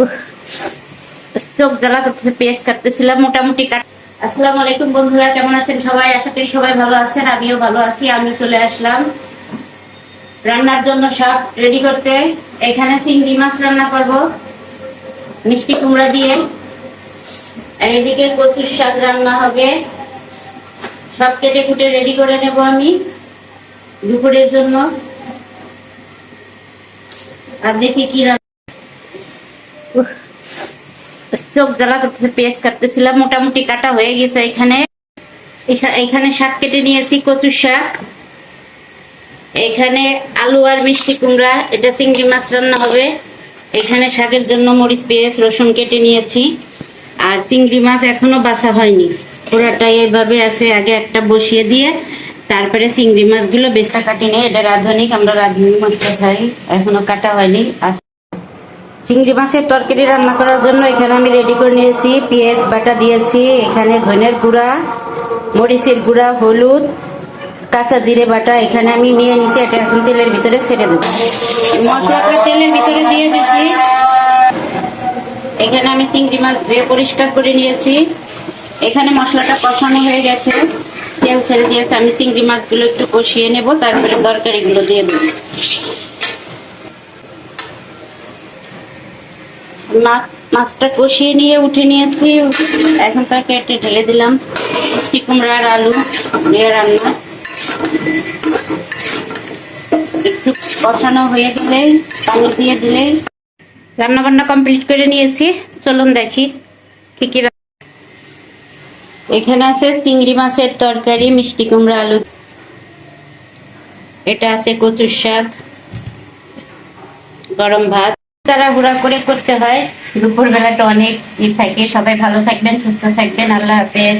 উহ, চোখ জ্বালা করতেছে, পেঁয়াজ কাটতেছিলাম মোটামুটি কাট। আসসালামু আলাইকুম বন্ধুরা, কেমন আছেন সবাই? আশা করি সবাই ভালো আছেন, আমিও ভালো আছি। আমি চলে আসলাম রান্নার জন্য সব রেডি করতে। এখানে চিংড়ি মাছ রান্না করব মিষ্টি কুমড়া দিয়ে, আর এদিকে কচুর শাক রান্না হবে। সব কেটে কুটে রেডি করে নেব আমি দুপুরের জন্য। আর দেখি কি চোখ জ্বালা করতেছে, পেঁয়াজ কাটতেছিলাম মোটামুটি কাটা হয়ে গেছে। এখানে শাক কেটে নিয়েছি, কচুর শাক। এখানে আলু আর মিষ্টি কুমড়া, এটা চিংড়ি মাছ রান্না হবে। এখানে শাকের জন্য মরিচ পেঁয়াজ রসুন কেটে নিয়েছি। আর চিংড়ি মাছ এখনো বাছা হয়নি, পুরাটাই এইভাবে আছে। আগে একটা বসিয়ে দিয়ে তারপরে চিংড়ি মাছগুলো বেস্তা কাটি নিয়ে, এটা রাঁধুনি, আমরা রাঁধুনি মশলা খাই, এখনো কাটা হয়নি। চিংড়ি মাছের তরকারি রান্না করার জন্য এখানে আমি রেডি করে নিয়েছি। পেঁয়াজ বাটা দিয়েছি, এখানে ধনের গুঁড়া, মরিচের গুঁড়া, হলুদ, কাঁচা জিরে বাটা এখানে আমি নিয়ে নিছি। এটা এখন তেলের ভিতরে ছেড়ে দেবো। মশলাটা তেলের ভিতরে দিয়ে দিচ্ছি। এখানে আমি চিংড়ি মাছ ধুয়ে পরিষ্কার করে নিয়েছি। এখানে মশলাটা কষানো হয়ে গেছে, তেল ছেড়ে দিয়েছে। আমি চিংড়ি মাছগুলো একটু কষিয়ে নেব, তারপরে তরকারিগুলো দিয়ে দেবো। মাছটা কষিয়ে নিয়ে উঠে নিয়েছি, এখন তরকারিটা ঢেলে দিলাম। মিষ্টি কুমড়া আর আলু দিয়ে রান্না একটু কষানো হয়ে গেলে পানি দিয়ে দিলে রান্না বান্না কমপ্লিট করে নিয়েছি। চলুন দেখি কি কি। এখানে আছে চিংড়ি মাছের তরকারি, মিষ্টি কুমড়া আলু, এটা আছে কচুর শাক, গরম ভাত। তাড়াহুড়া করে করতে হয়, দুপুর বেলাটা অনেক থাকে। সবাই ভালো থাকবেন, সুস্থ থাকবেন, আল্লাহ হাফেজ।